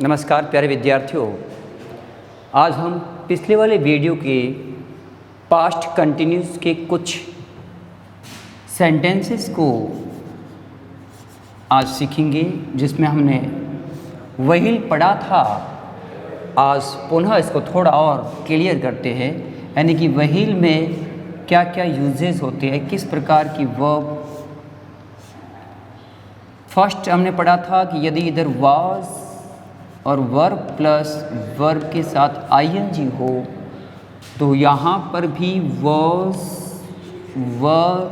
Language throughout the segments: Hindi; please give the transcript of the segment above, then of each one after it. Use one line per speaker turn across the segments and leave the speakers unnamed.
नमस्कार प्यारे विद्यार्थियों, आज हम पिछले वाले वीडियो के पास्ट कंटिन्यूस के कुछ सेंटेंसेस को आज सीखेंगे, जिसमें हमने वही पढ़ा था। आज पुनः इसको थोड़ा और क्लियर करते हैं, यानी कि वहील में क्या क्या यूजेस होते हैं, किस प्रकार की वर्ब। फर्स्ट हमने पढ़ा था कि यदि इधर वाज और वर्ब प्लस वर्ब के साथ आईएनजी हो तो यहाँ पर भी वॉज वर्ब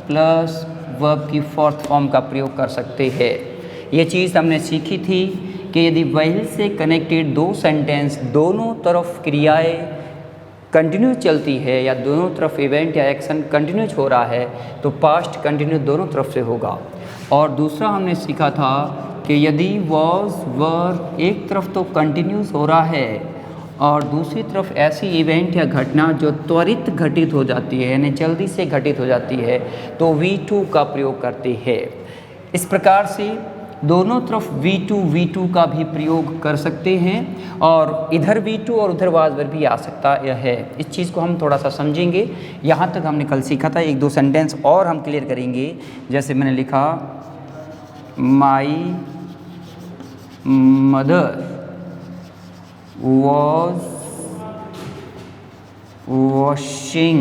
प्लस वर्ब की फोर्थ फॉर्म का प्रयोग कर सकते हैं। ये चीज़ हमने सीखी थी कि यदि वही से कनेक्टेड दो सेंटेंस दोनों तरफ क्रियाएं कंटिन्यूस चलती है या दोनों तरफ इवेंट या एक्शन कंटिन्यूस हो रहा है तो पास्ट कंटिन्यूस दोनों तरफ से होगा। और दूसरा हमने सीखा था कि यदि वॉज वर्ब एक तरफ तो कंटिन्यूस हो रहा है और दूसरी तरफ ऐसी इवेंट या घटना जो त्वरित घटित हो जाती है, यानी जल्दी से घटित हो जाती है, तो V2 का प्रयोग करते हैं। इस प्रकार से दोनों तरफ V2 का भी प्रयोग कर सकते हैं और इधर V2 और उधर वाज वर्ब भी आ सकता है। इस चीज़ को हम थोड़ा सा समझेंगे। यहाँ तक हमने कल सीखा था। एक दो सेंटेंस और हम क्लियर करेंगे। जैसे मैंने लिखा, my mother was washing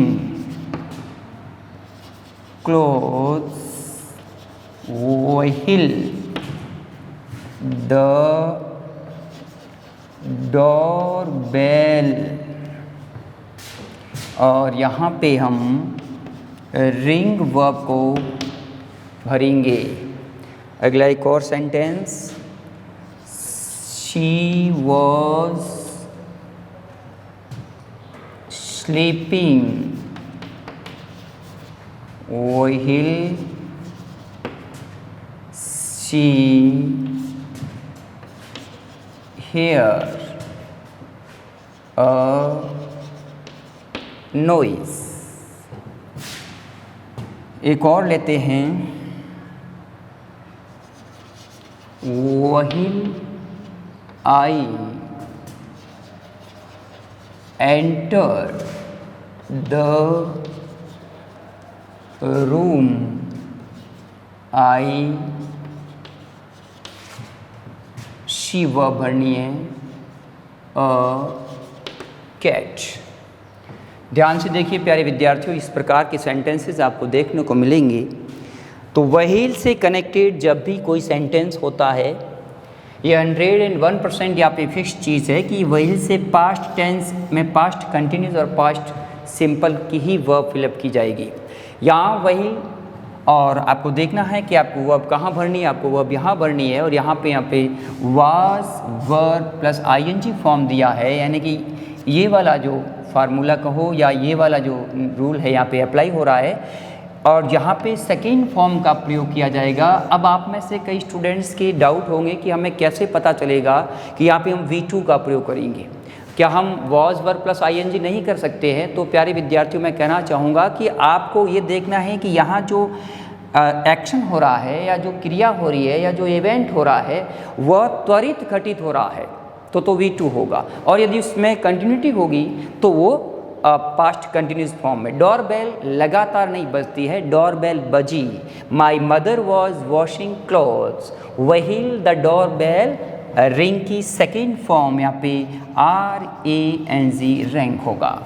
clothes while the doorbell। और यहाँ पे हम रिंग वर्ब को भरेंगे। अगला एक और sentence, She was sleeping while she heard a noise। एक और लेते हैं, while I entered the room, I she verb भरनी है, a cat। ध्यान से देखिए प्यारे विद्यार्थियों, इस प्रकार के सेंटेंसेस आपको देखने को मिलेंगे। तो वहील से कनेक्टेड जब भी कोई सेंटेंस होता है, ये 101% यहाँ पे फिक्स चीज़ है कि वही से पास्ट टेंस में पास्ट कंटिन्यूस और पास्ट सिंपल की ही वर्ब फिलअप की जाएगी। यहाँ वही, और आपको देखना है कि आपको वर्ब कहाँ भरनी है। आपको वर्ब यहाँ भरनी है और यहाँ पे was verb plus ING form दिया है, यानी कि ये वाला जो फार्मूला कहो या ये वाला जो रूल है यहाँ पे अप्लाई हो रहा है और यहाँ पे सेकेंड फॉर्म का प्रयोग किया जाएगा। अब आप में से कई स्टूडेंट्स के डाउट होंगे कि हमें कैसे पता चलेगा कि यहाँ पे हम V2 का प्रयोग करेंगे, क्या हम वॉज वर्ब प्लस आईएनजी नहीं कर सकते हैं। तो प्यारे विद्यार्थियों, मैं कहना चाहूँगा कि आपको ये देखना है कि यहाँ जो एक्शन हो रहा है या जो क्रिया हो रही है या जो इवेंट हो रहा है वह त्वरित घटित हो रहा है तो V2 होगा। और यदि उसमें कंटिन्यूटी होगी तो वो पास्ट कंटिन्यूस फॉर्म में। डोरबेल लगातार नहीं बजती है, डोरबेल बजी। My mother was washing clothes wheel the doorbell ring की सेकेंड फॉर्म यहाँ पे RANG रैंक होगा,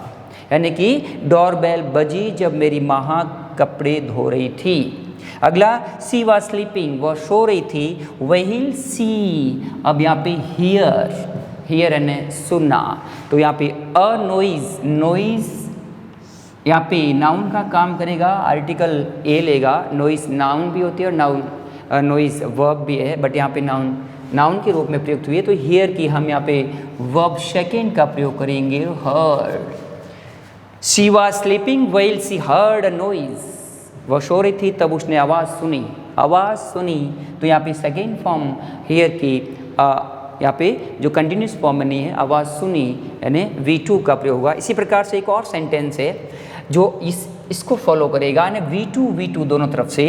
यानी कि डोरबेल बजी जब मेरी माँ कपड़े धो रही थी। अगला, सी वॉज स्लीपिंग, वह सो रही थी। व्हील सी, अब यहाँ पे हियर यानी सुनना, तो यहाँ पे अ नॉइज यहाँ पे नाउन का काम करेगा, आर्टिकल ए लेगा। नॉइज नाउन भी होती है और नॉइज वर्ब भी है, बट यहाँ पे नाउन के रूप में प्रयुक्त हुई है। तो हियर की हम यहाँ पे वर्ब सेकेंड का प्रयोग करेंगे, heard. She was sleeping while she heard a noise, वह सो रही थी तब उसने आवाज़ सुनी। तो यहाँ पे सेकेंड फॉर्म हियर की यहाँ पे जो कंटिन्यूस फॉर्म में नहीं है, आवाज़ सुनी, यानी V2 का प्रयोग होगा। इसी प्रकार से एक और सेंटेंस है जो इसको फॉलो करेगा यानी V2 दोनों तरफ से।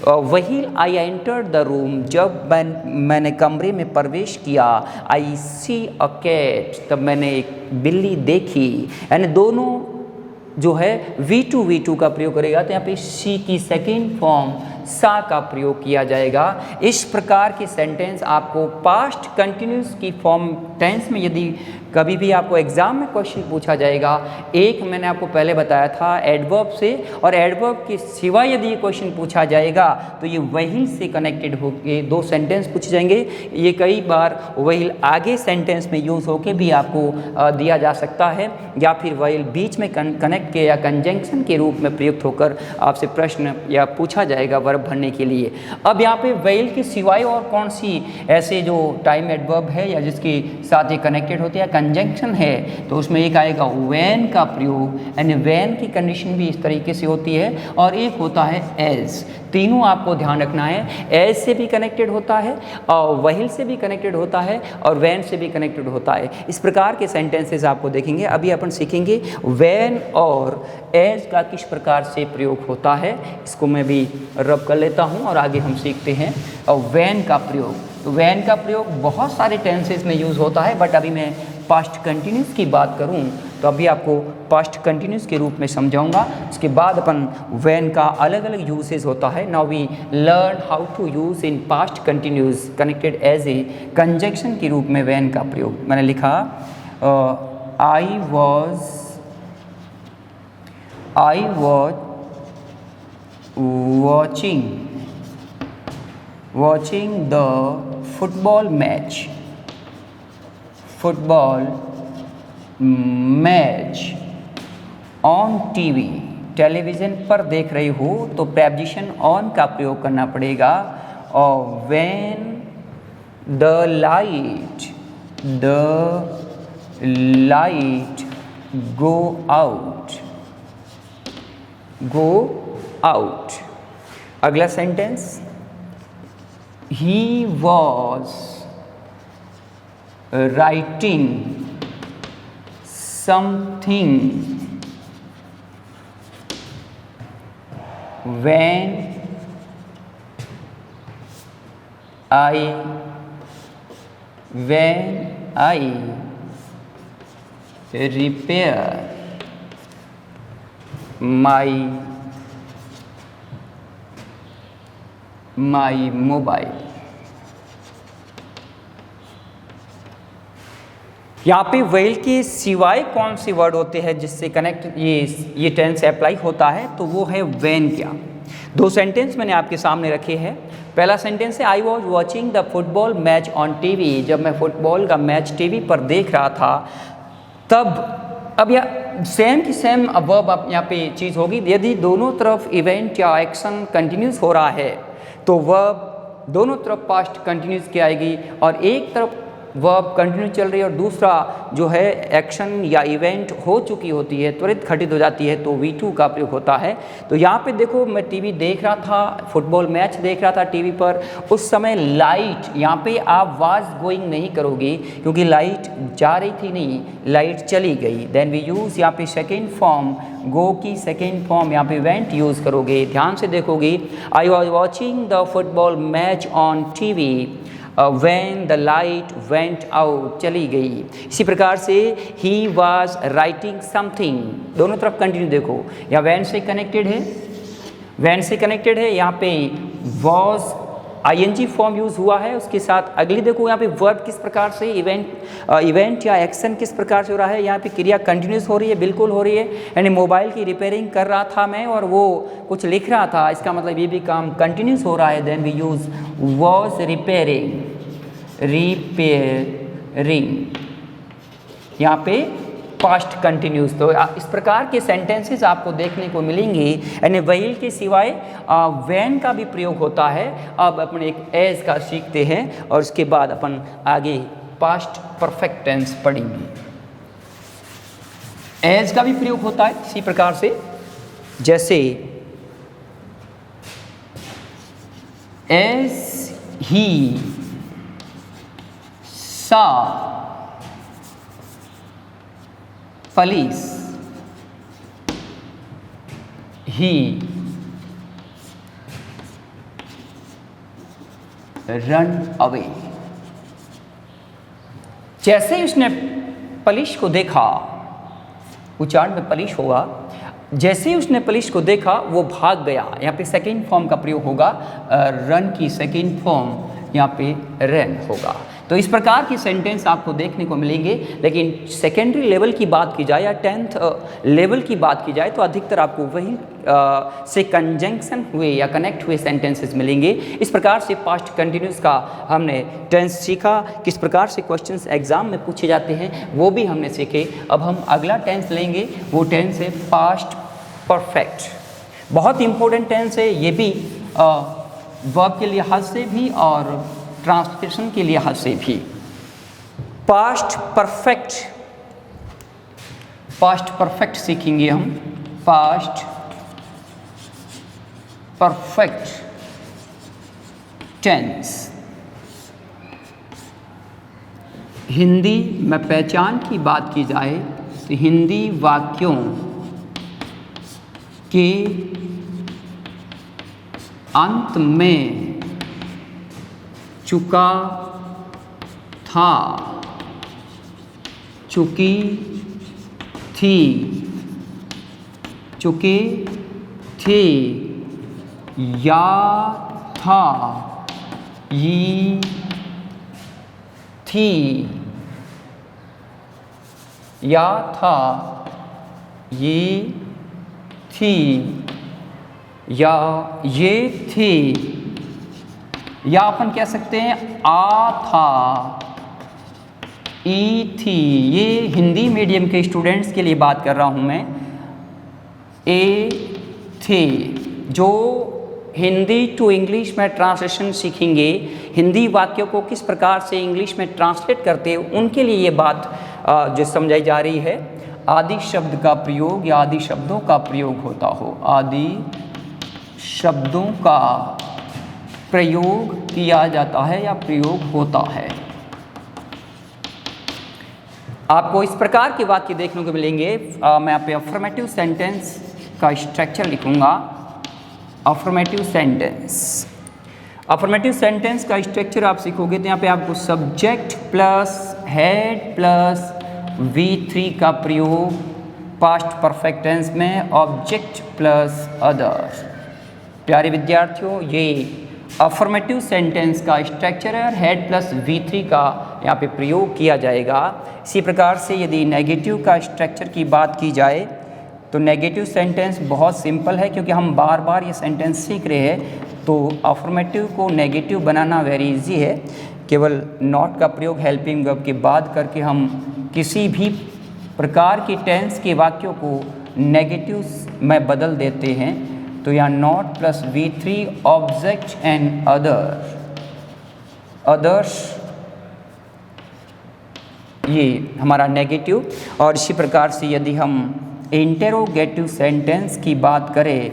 वही आई एंटर्ड द रूम, जब मैंने कमरे में प्रवेश किया, आई सी अ कैट, तब मैंने एक बिल्ली देखी। यानी दोनों जो है V2 का प्रयोग करेगा तो यहाँ पे सी की सेकेंड फॉर्म सा का प्रयोग किया जाएगा। इस प्रकार के सेंटेंस आपको पास्ट कंटिन्यूस की फॉर्म टेंस में यदि कभी भी आपको एग्जाम में क्वेश्चन पूछा जाएगा, एक मैंने आपको पहले बताया था एडवर्ब से, और एडवर्ब के सिवाय यदि ये क्वेश्चन पूछा जाएगा तो ये व्हील से कनेक्टेड होके दो सेंटेंस पूछे जाएंगे। ये कई बार व्हील आगे सेंटेंस में यूज़ होके भी आपको दिया जा सकता है, या फिर व्हील बीच में कनेक्ट के या कंजंक्शन के रूप में प्रयुक्त होकर आपसे प्रश्न या पूछा जाएगा वर्ब भरने के लिए। अब यहाँ पे व्हील के सिवाय और कौन सी ऐसे जो टाइम एडवर्ब है या जिसके साथ ये कनेक्टेड होते हैं कंजंक्शन है, तो उसमें एक आएगा व्हेन का प्रयोग, यानी व्हेन की कंडीशन भी इस तरीके से होती है, और एक होता है एज। तीनों आपको ध्यान रखना है, एज से भी कनेक्टेड होता है और व्हील से भी कनेक्टेड होता है और व्हेन से भी कनेक्टेड होता है। इस प्रकार के सेंटेंसेस आपको देखेंगे। अभी अपन सीखेंगे व्हेन और एज का किस प्रकार से प्रयोग होता है। इसको मैं भी रब कर लेता हूँ और आगे हम सीखते हैं। और व्हेन का प्रयोग, तो व्हेन का प्रयोग बहुत सारे टेंसेस में यूज़ होता है, बट अभी मैं पास्ट कंटिन्यूस की बात करूं तो अभी आपको पास्ट कंटिन्यूस के रूप में समझाऊंगा। उसके बाद अपन व्हेन का अलग अलग यूसेज होता है। Now we learn how to use in past continuous connected as a conjunction के रूप में व्हेन का प्रयोग। मैंने लिखा I was watching the football match on TV, television पर देख रही हो तो प्रेपोजिशन ऑन का प्रयोग करना पड़ेगा। और when the light go out. अगला sentence, he was writing something when I repair my mobile। यहाँ पे व्हील के सिवाय कौन से वर्ड होते हैं जिससे कनेक्ट ये टेंस अप्लाई होता है, तो वो है व्हेन। क्या दो सेंटेंस मैंने आपके सामने रखे हैं। पहला सेंटेंस है आई was watching the football match on TV, जब मैं फुटबॉल का मैच टीवी पर देख रहा था तब। अब यह सेम की सेम वर्ब यहाँ पे चीज़ होगी। यदि दोनों तरफ इवेंट या एक्शन कंटिन्यूस हो रहा है तो वर्ब दोनों तरफ पास्ट कंटिन्यूस की आएगी, और एक तरफ वर्ब कंटिन्यू चल रही है और दूसरा जो है एक्शन या इवेंट हो चुकी होती है, त्वरित घटित हो जाती है, तो V2 का प्रयोग होता है। तो यहाँ पे देखो मैं टीवी देख रहा था, फुटबॉल मैच देख रहा था टीवी पर, उस समय लाइट, यहाँ पे आप वाज गोइंग नहीं करोगे क्योंकि लाइट जा रही थी नहीं, लाइट चली गई। देन वी यूज़ यहाँ पे सेकेंड फॉर्म, गो की सेकेंड फॉर्म यहाँ पे वेंट यूज़ करोगे। ध्यान से देखोगे, आई was watching the football match on TV when the light went out, चली गई। इसी प्रकार से ही वॉज राइटिंग समथिंग, दोनों तरफ कंटिन्यू देखो, या व्हेन से कनेक्टेड है, यहाँ पे वॉज आईएनजी फॉर्म यूज़ हुआ है, उसके साथ अगली देखो यहाँ पे वर्ब किस प्रकार से, इवेंट या एक्शन किस प्रकार से हो रहा है। यहाँ पे क्रिया कंटिन्यूस हो रही है, बिल्कुल हो रही है, यानी मोबाइल की रिपेयरिंग कर रहा था मैं और वो कुछ लिख रहा था, इसका मतलब ये भी काम कंटिन्यूस हो रहा है। Then we use was repairing, यहाँ पे पास्ट कंटिन्यूस। तो इस प्रकार के सेंटेंसेस आपको देखने को मिलेंगे, यानी व्हील के सिवाय व्हेन का भी प्रयोग होता है। अब अपन एक एज का सीखते हैं और उसके बाद अपन आगे पास्ट परफेक्ट टेंस पढ़ेंगे। एज का भी प्रयोग होता है इसी प्रकार से, जैसे एज ही सा police, ही रन अवे। जैसे ही उसने पुलिस को देखा, उच्चारण में पुलिस होगा, जैसे ही उसने पुलिस को देखा वो भाग गया। यहाँ पे सेकेंड फॉर्म का प्रयोग होगा, रन की सेकेंड फॉर्म यहाँ पे रन होगा। तो इस प्रकार की सेंटेंस आपको देखने को मिलेंगे। लेकिन सेकेंडरी लेवल की बात की जाए या 10th लेवल की बात की जाए तो अधिकतर आपको वही से कंजंक्शन हुए या कनेक्ट हुए सेंटेंसेस मिलेंगे। इस प्रकार से पास्ट कंटिन्यूस का हमने टेंस सीखा, किस प्रकार से क्वेश्चंस एग्जाम में पूछे जाते हैं वो भी हमने सीखे। अब हम अगला टेंस लेंगे, वो टेंस है पास्ट परफेक्ट। बहुत इंपॉर्टेंट टेंस है ये भी, वर्ब के लिहाज से भी और ट्रांसलेशन के लिहाज से भी। पास्ट परफेक्ट सीखेंगे हम। Past perfect tense. हिंदी में पहचान की बात की जाए तो हिंदी वाक्यों के अंत में चुका था, चुकी थी, चुके थे, या था, ये थी, या था, ये थी, या ये थी, या अपन कह सकते हैं आ था, ई थी। ये हिंदी मीडियम के स्टूडेंट्स के लिए बात कर रहा हूँ मैं। ए थे, जो हिंदी टू इंग्लिश में ट्रांसलेशन सीखेंगे, हिंदी वाक्यों को किस प्रकार से इंग्लिश में ट्रांसलेट करते हैं, उनके लिए ये बात जो समझाई जा रही है। आदि शब्द का प्रयोग या आदि शब्दों का प्रयोग होता हो, आदि शब्दों का प्रयोग किया जाता है या प्रयोग होता है। आपको इस प्रकार के वाक्य देखने को मिलेंगे। मैं यहाँ पे अफर्मेटिव सेंटेंस का स्ट्रक्चर लिखूंगा। अफर्मेटिव सेंटेंस का स्ट्रक्चर आप सीखोगे तो यहाँ पे आपको subject plus head plus V3 का प्रयोग पास्ट परफेक्ट टेंस में, ऑब्जेक्ट प्लस अदर। प्यारे विद्यार्थियों, ये अफर्मेटिव सेंटेंस का स्ट्रक्चर है और हेड प्लस V3 का यहाँ पे प्रयोग किया जाएगा। इसी प्रकार से यदि नेगेटिव का स्ट्रक्चर की बात की जाए तो नेगेटिव सेंटेंस बहुत सिंपल है, क्योंकि हम बार बार ये सेंटेंस सीख रहे हैं। तो अफर्मेटिव को नेगेटिव बनाना वेरी इजी है। केवल नॉट का प्रयोग हेल्पिंग वर्ब के बाद करके हम किसी भी प्रकार की टेंस के वाक्यों को नेगेटिव में बदल देते हैं। तो यहाँ not plus V3 object and others, ये हमारा नेगेटिव। और इसी प्रकार से यदि हम इंटेरोगेटिव सेंटेंस की बात करें,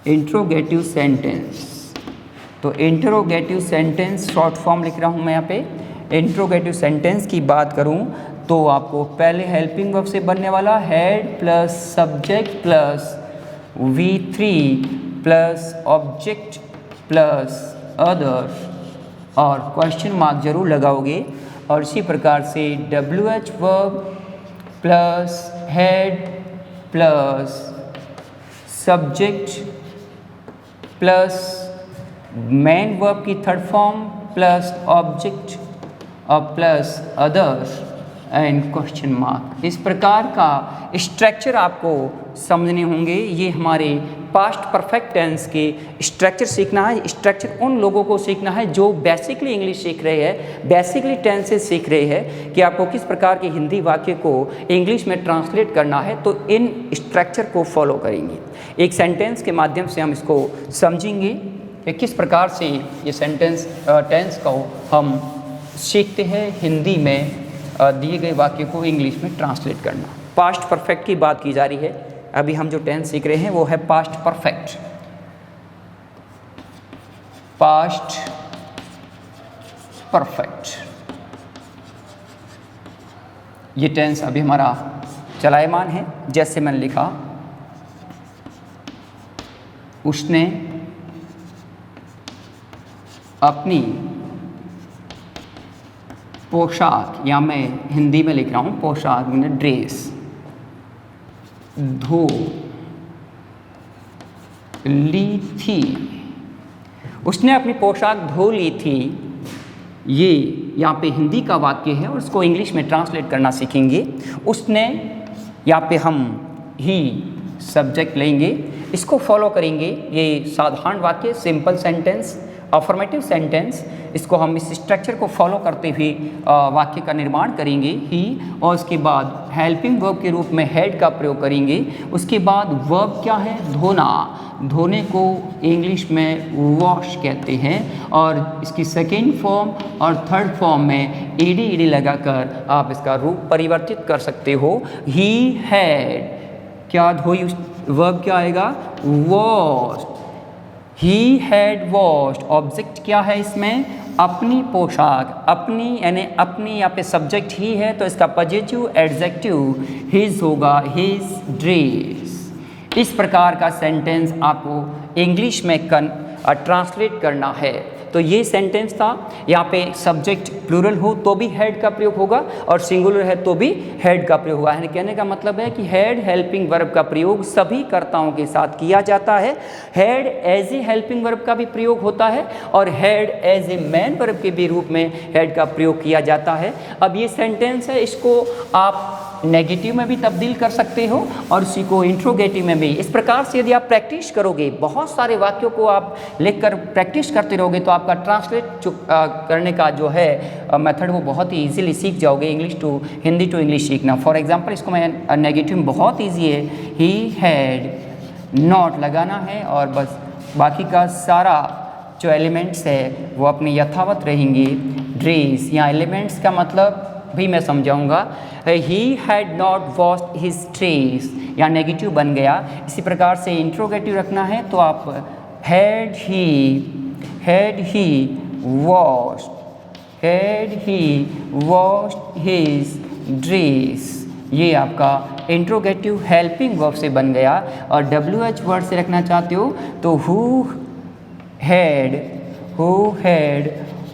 इंट्रोगेटिव सेंटेंस, तो इंटेरोगेटिव सेंटेंस शॉर्ट फॉर्म लिख रहा हूँ मैं यहाँ पे। इंट्रोगेटिव सेंटेंस की बात करूँ तो आपको पहले हेल्पिंग वर्ब से बनने वाला head plus subject plus V3 plus object plus other और क्वेश्चन मार्क जरूर लगाओगे। और इसी प्रकार से WH verb plus head plus subject plus main verb की थर्ड फॉर्म प्लस ऑब्जेक्ट और plus others and question mark. इस प्रकार का स्ट्रक्चर आपको समझने होंगे। ये हमारे पास्ट परफेक्ट टेंस के स्ट्रक्चर सीखना है। स्ट्रक्चर उन लोगों को सीखना है जो बेसिकली इंग्लिश सीख रहे हैं, बेसिकली टेंसेस सीख रहे हैं कि आपको किस प्रकार के हिंदी वाक्य को इंग्लिश में ट्रांसलेट करना है। तो इन स्ट्रक्चर को फॉलो करेंगे। एक सेंटेंस के माध्यम से हम इसको समझेंगे कि किस प्रकार से ये सेंटेंस टेंस को हम सीखते हैं हिंदी में दिए गए वाक्य को इंग्लिश में ट्रांसलेट करना। पास्ट परफेक्ट की बात की जा रही है। अभी हम जो टेंस सीख रहे हैं वो है पास्ट परफेक्ट। पास्ट परफेक्ट ये टेंस अभी हमारा चलायमान है। जैसे मैंने लिखा उसने अपनी पोशाक, या मैं हिंदी में लिख रहा हूँ पोशाक मतलब ड्रेस, धो ली थी। उसने अपनी पोशाक धो ली थी, ये यहाँ पे हिंदी का वाक्य है और उसको इंग्लिश में ट्रांसलेट करना सीखेंगे। उसने, यहाँ पे हम ही सब्जेक्ट लेंगे, इसको फॉलो करेंगे। ये साधारण वाक्य, सिंपल सेंटेंस, अफर्मेटिव सेंटेंस, इसको हम इस स्ट्रक्चर को फॉलो करते हुए वाक्य का निर्माण करेंगे ही, और उसके बाद हेल्पिंग वर्ब के रूप में हैड का प्रयोग करेंगे। उसके बाद वर्ब क्या है, धोना, धोने को इंग्लिश में वॉश कहते हैं, और इसकी सेकेंड फॉर्म और थर्ड फॉर्म में ईडी लगाकर आप इसका रूप परिवर्तित कर सकते हो। ही हैड, क्या धोई, वर्ब क्या आएगा, wash. He had washed, object क्या है इसमें, अपनी पोशाक, अपनी यानी अपनी, यहाँ पे सब्जेक्ट ही है तो इसका पॉजिटिव एडजेक्टिव हिज होगा, हिज ड्रेस। इस प्रकार का सेंटेंस आपको इंग्लिश में ट्रांसलेट करना है। तो ये सेंटेंस था। यहाँ पे सब्जेक्ट प्लूरल हो तो भी हैड का प्रयोग होगा और सिंगुलर है तो भी हैड का प्रयोग होगा। यानी कहने का मतलब है कि हैड हेल्पिंग वर्ब का प्रयोग सभी कर्ताओं के साथ किया जाता है। Had as a helping verb का भी प्रयोग होता है और had as a main verb के भी रूप में हैड का प्रयोग किया जाता है। अब ये सेंटेंस है, इसको आप नेगेटिव में भी तब्दील कर सकते हो और इसी को इंट्रोगेटिव में भी। इस प्रकार से यदि आप प्रैक्टिस करोगे, बहुत सारे वाक्यों को आप लिखकर प्रैक्टिस करते रहोगे तो आपका ट्रांसलेट करने का जो है मेथड वो बहुत ही इजीली सीख जाओगे। English to Hindi to English सीखना। फॉर एग्जांपल इसको मैं नेगेटिव में बहुत ईजी है, ही हैड नॉट लगाना है और बस बाकी का सारा जो एलिमेंट्स है वो अपने यथावत रहेंगे। ड्रेस, यहाँ एलिमेंट्स का मतलब भी मैं समझाऊंगा। He had not washed his dress, यहाँ नेगेटिव बन गया। इसी प्रकार से इंट्रोगेटिव रखना है तो आप had he washed his dress, ये आपका इंट्रोगेटिव हेल्पिंग वर्ब से बन गया। और WH वर्ड से रखना चाहते हो तो who had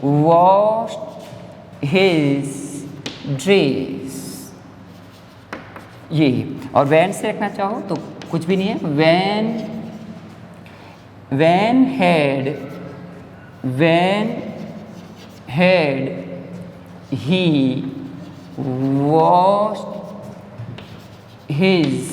washed his dress, ये। और वैन से रखना चाहो तो कुछ भी नहीं है, when had he washed his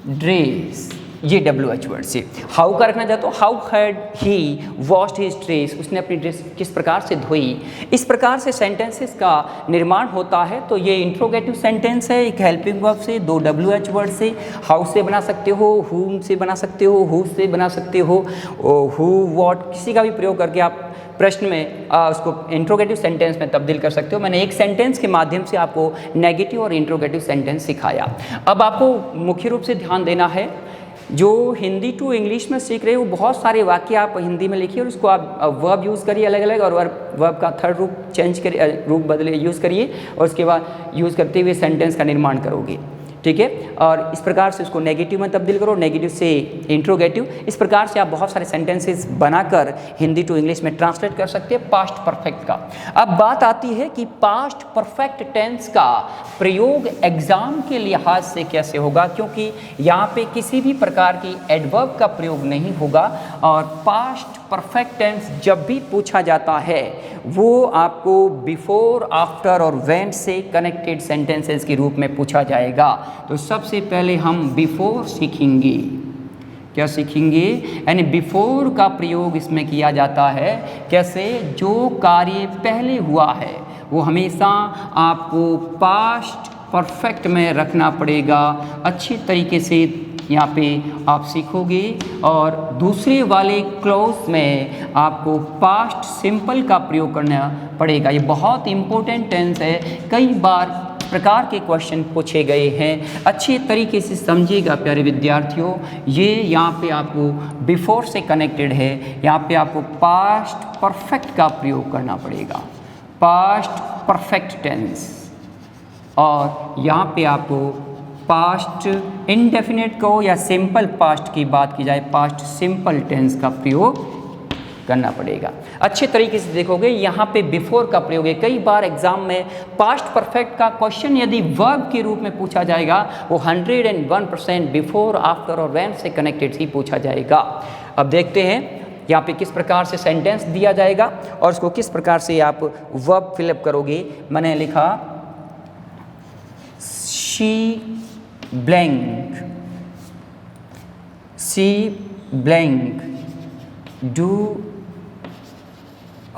dress, ये WH वर्ड से। हाउ का रखना चाहते हो, how had he washed his dress, उसने अपनी ड्रेस किस प्रकार से धोई। इस प्रकार से सेंटेंसेस का निर्माण होता है। तो ये इंट्रोगेटिव सेंटेंस है, एक हेल्पिंग वर्ब से, 2 WH वर्ड से। हाउ से बना सकते हो, हुम से बना सकते हो, हु से बना सकते हो, हु वॉट, किसी का भी प्रयोग करके आप प्रश्न में उसको इंट्रोगेटिव सेंटेंस में तब्दील कर सकते हो। मैंने एक सेंटेंस के माध्यम से आपको नेगेटिव और इंट्रोगेटिव सेंटेंस सिखाया। अब आपको मुख्य रूप से ध्यान देना है, जो हिंदी टू इंग्लिश में सीख रहे हो बहुत सारे वाक्य आप हिंदी में लिखिए और उसको आप वर्ब यूज़ करिए अलग अलग, और वर्ब का थर्ड रूप चेंज करिए, रूप बदले यूज़ करिए और उसके बाद यूज़ करते हुए सेंटेंस का निर्माण करोगे। ठीक है, और इस प्रकार से उसको नेगेटिव में तब्दील करो, नेगेटिव से इंट्रोगेटिव। इस प्रकार से आप बहुत सारे सेंटेंसेस बनाकर हिंदी टू इंग्लिश में ट्रांसलेट कर सकते हैं पास्ट परफेक्ट का। अब बात आती है कि पास्ट परफेक्ट टेंस का प्रयोग एग्जाम के लिहाज से कैसे होगा, क्योंकि यहाँ पे किसी भी प्रकार की एडवर्ब का प्रयोग नहीं होगा और पास्ट परफेक्ट टेंस जब भी पूछा जाता है वो आपको बिफोर, आफ्टर और व्हेन से कनेक्टेड सेंटेंसेस के रूप में पूछा जाएगा। तो सबसे पहले हम बिफोर सीखेंगे। क्या सीखेंगे? यानी बिफोर का प्रयोग इसमें किया जाता है। कैसे? जो कार्य पहले हुआ है वो हमेशा आपको पास्ट परफेक्ट में रखना पड़ेगा। अच्छी तरीके से यहाँ पे आप सीखोगे। और दूसरे वाले क्लॉज में आपको पास्ट सिंपल का प्रयोग करना पड़ेगा। ये बहुत इम्पोर्टेंट टेंस है, कई बार प्रकार के क्वेश्चन पूछे गए हैं। अच्छे तरीके से समझिएगा प्यारे विद्यार्थियों। ये यहाँ पे आपको बिफोर से कनेक्टेड है, यहाँ पे आपको पास्ट परफेक्ट का प्रयोग करना पड़ेगा, पास्ट परफेक्ट टेंस। और यहाँ पे आपको पास्ट इंडेफिनिट को या सिंपल पास्ट की बात की जाए, पास्ट सिंपल टेंस का प्रयोग करना पड़ेगा। अच्छे तरीके से देखोगे यहाँ पे बिफोर का प्रयोग है। कई बार एग्जाम में पास्ट परफेक्ट का क्वेश्चन यदि वर्ब के रूप में पूछा जाएगा वो 101% बिफोर, आफ्टर और व्हेन से कनेक्टेड ही पूछा जाएगा। अब देखते हैं यहाँ पे किस प्रकार से सेंटेंस दिया जाएगा और उसको किस प्रकार से आप वर्ब फिलअप करोगे। मैंने लिखा she blank do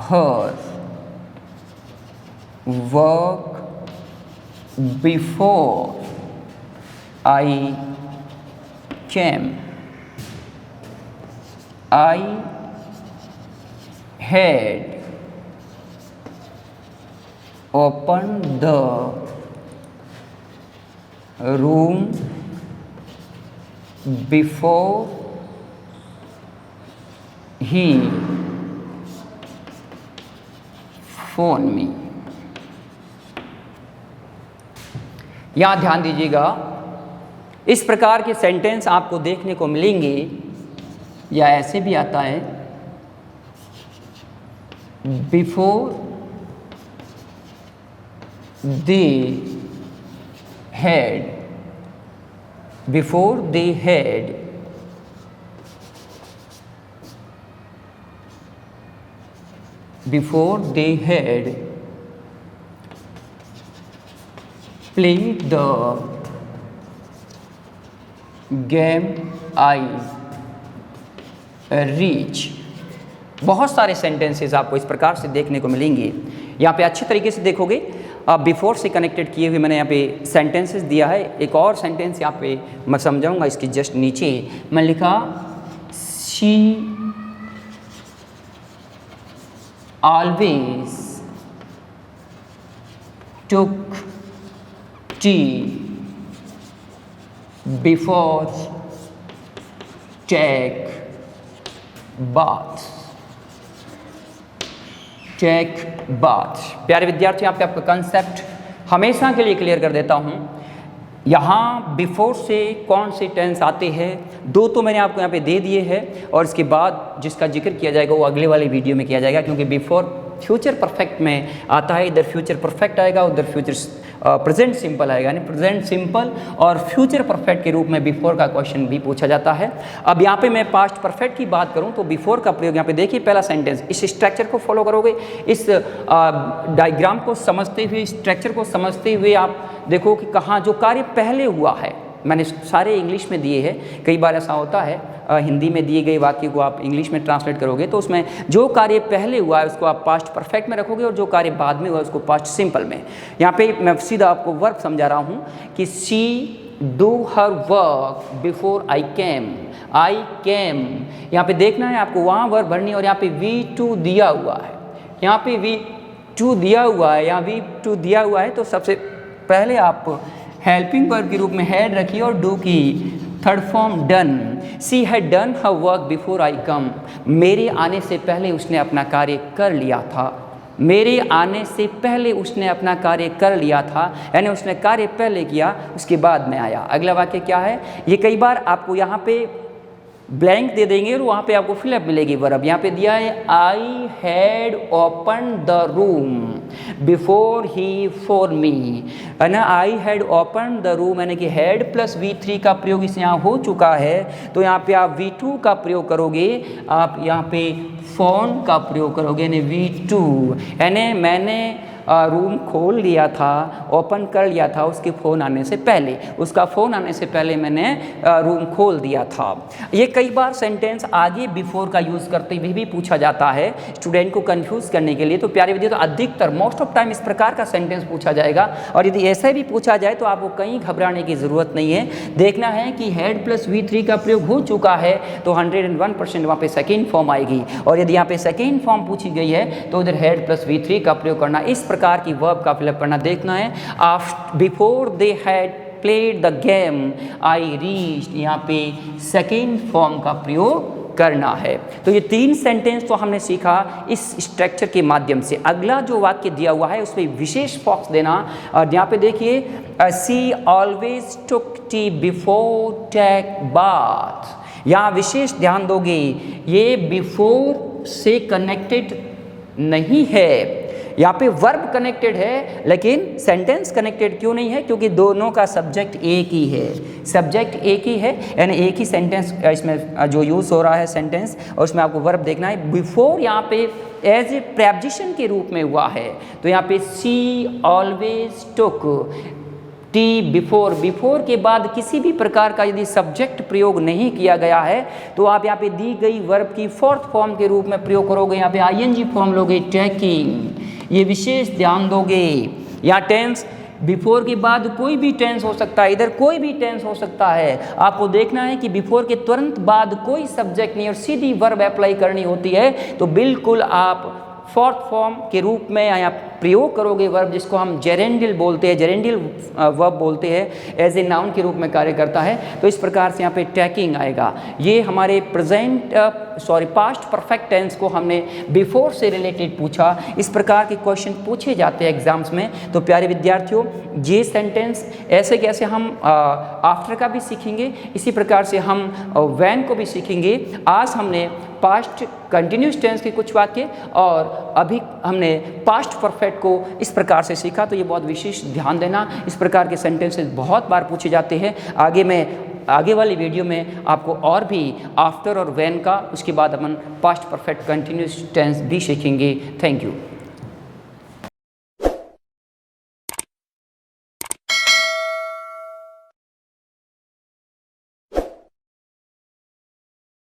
her work before I came. I had opened the room before he phoned me. यहाँ ध्यान दीजिएगा, इस प्रकार के सेंटेंस आपको देखने को मिलेंगे या ऐसे भी आता है before they had, before they had before they had played the game I reach। बहुत सारे सेंटेंसेस आपको इस प्रकार से देखने को मिलेंगे। यहाँ पे अच्छे तरीके से देखोगे, आप बिफोर से कनेक्टेड किए हुए मैंने यहाँ पे सेंटेंसेस दिया है। एक और सेंटेंस यहाँ पे मैं समझाऊंगा, इसके जस्ट नीचे मैं लिखा she always took tea before take bath। प्यारे विद्यार्थी, यहाँ पे आपका कंसेप्ट हमेशा के लिए क्लियर कर देता हूँ। यहाँ बिफोर से कौन से टेंस आते हैं, दो तो मैंने आपको यहाँ पे दे दिए हैं और इसके बाद जिसका जिक्र किया जाएगा वो अगले वाले वीडियो में किया जाएगा, क्योंकि बिफोर फ्यूचर परफेक्ट में आता है, इधर फ्यूचर परफेक्ट आएगा, उधर फ्यूचर प्रेजेंट सिंपल आएगा, यानी प्रेजेंट सिंपल और फ्यूचर परफेक्ट के रूप में बिफोर का क्वेश्चन भी पूछा जाता है। अब यहाँ पे मैं पास्ट परफेक्ट की बात करूँ तो बिफोर का प्रयोग यहाँ पे देखिए, पहला सेंटेंस, इस स्ट्रक्चर को फॉलो करोगे, इस डायग्राम को समझते हुए, स्ट्रक्चर को समझते हुए आप देखो कि कहाँ जो कार्य पहले हुआ है, मैंने सारे इंग्लिश में दिए हैं। कई बार ऐसा होता है हिंदी में दिए गए वाक्य को आप इंग्लिश में ट्रांसलेट करोगे तो उसमें जो कार्य पहले हुआ है उसको आप पास्ट परफेक्ट में रखोगे और जो कार्य बाद में हुआ है उसको पास्ट सिंपल में। यहाँ पे मैं सीधा आपको वर्ब समझा रहा हूँ कि she do her work before I came. यहाँ पे देखना है आपको, वहाँ वर्ब भरनी, और यहाँ पे V2 दिया हुआ है, यहाँ पे V2 दिया हुआ है, यहाँ V2 दिया हुआ है, तो सबसे पहले आप हेल्पिंग वर्ब के रूप में हैड रखिए और डू की third form done. She had done her work before I come. मेरे आने से पहले उसने अपना कार्य कर लिया था। मेरे आने से पहले उसने अपना कार्य कर लिया था, यानी उसने कार्य पहले किया उसके बाद में आया। अगला वाक्य क्या है, ये कई बार आपको यहाँ पे ब्लैंक दे देंगे और वहाँ पे आपको फिलअप मिलेगी वर्ब। यहाँ पे दिया है I had open the room before he phone me, है ना। I had open the room यानी कि हैड प्लस V3 का प्रयोग इस यहाँ हो चुका है, तो यहाँ पे आप V2 का प्रयोग करोगे, आप यहाँ पे फोन का प्रयोग करोगे यानी V2, यानी मैंने रूम खोल लिया था, ओपन कर लिया था उसके फ़ोन आने से पहले, उसका फ़ोन आने से पहले मैंने रूम खोल दिया था। ये कई बार सेंटेंस आगे बिफोर का यूज़ करते हुए भी पूछा जाता है स्टूडेंट को कंफ्यूज करने के लिए। तो प्यारे विद्यार्थी, तो अधिकतर मोस्ट ऑफ टाइम इस प्रकार का सेंटेंस पूछा जाएगा, और यदि ऐसे भी पूछा जाए तो आपको कहीं घबराने की ज़रूरत नहीं है। देखना है कि हैड प्लस V3 का प्रयोग हो चुका है तो 101% वहाँ पे सेकेंड फॉर्म आएगी, और यदि यहाँ पे सेकेंड फॉर्म पूछी गई है तो उधर हैड प्लस V3 का प्रयोग करना, इस प्रकार की वर्ब का फिलअप करना। देखना है after before they had played the game I reached, यहाँ पे सेकेंड फॉर्म का प्रयोग करना है। तो ये 3 सेंटेंस तो हमने सीखा इस स्ट्रक्चर के माध्यम से। अगला जो वाक्य दिया हुआ है उसमें विशेष फॉक्स देना, और यहाँ पे देखिए she always took tea before take bath. यहाँ विशेष ध्यान दोगे, ये बिफोर से कनेक्टेड नहीं है, यहाँ पे वर्ब कनेक्टेड है, लेकिन सेंटेंस कनेक्टेड क्यों नहीं है? क्योंकि दोनों का सब्जेक्ट एक ही है, सब्जेक्ट एक ही है, यानी एक ही सेंटेंस इसमें जो यूज़ हो रहा है सेंटेंस, और उसमें आपको वर्ब देखना है। बिफोर यहाँ पे एज ए प्रेपोजिशन के रूप में हुआ है, तो यहाँ पे she always took tea before. Before के बाद किसी भी प्रकार का यदि सब्जेक्ट प्रयोग नहीं किया गया है तो आप यहाँ पे दी गई वर्ब की फोर्थ फॉर्म के रूप में प्रयोग करोगे। यहाँ पे आईएनजी फॉर्म लोगे, टेकिंग। ये विशेष ध्यान दोगे। यहाँ टेंस बिफोर के बाद कोई भी टेंस हो सकता है, इधर कोई भी टेंस हो सकता है। आपको देखना है कि बिफोर के तुरंत बाद कोई सब्जेक्ट नहीं और सीधी वर्ब अप्लाई करनी होती है, तो बिल्कुल आप फोर्थ फॉर्म के रूप में यहाँ प्रयोग करोगे वर्ब, जिसको हम जेरेंडियल बोलते हैं, जेरेंडियल वर्ब बोलते हैं, एज ए नाउन के रूप में कार्य करता है। तो इस प्रकार से यहाँ पे टैकिंग आएगा। ये हमारे पास्ट परफेक्ट टेंस को हमने बिफोर से रिलेटेड पूछा। इस प्रकार के क्वेश्चन पूछे जाते हैं एग्जाम्स में। तो प्यारे विद्यार्थियों, ये सेंटेंस ऐसे कैसे हम आफ्टर का भी सीखेंगे, इसी प्रकार से हम व्हेन को भी सीखेंगे। आज हमने पास्ट कंटिन्यूस टेंस के कुछ वाक्य और अभी हमने पास्ट परफेक्ट को इस प्रकार से सीखा। तो ये बहुत विशेष ध्यान देना, इस प्रकार के सेंटेंसेस बहुत बार पूछे जाते हैं। आगे वाली वीडियो में आपको और भी आफ्टर और व्हेन का, उसके बाद अपन पास्ट परफेक्ट कंटिन्यूस टेंस भी सीखेंगे। Thank you.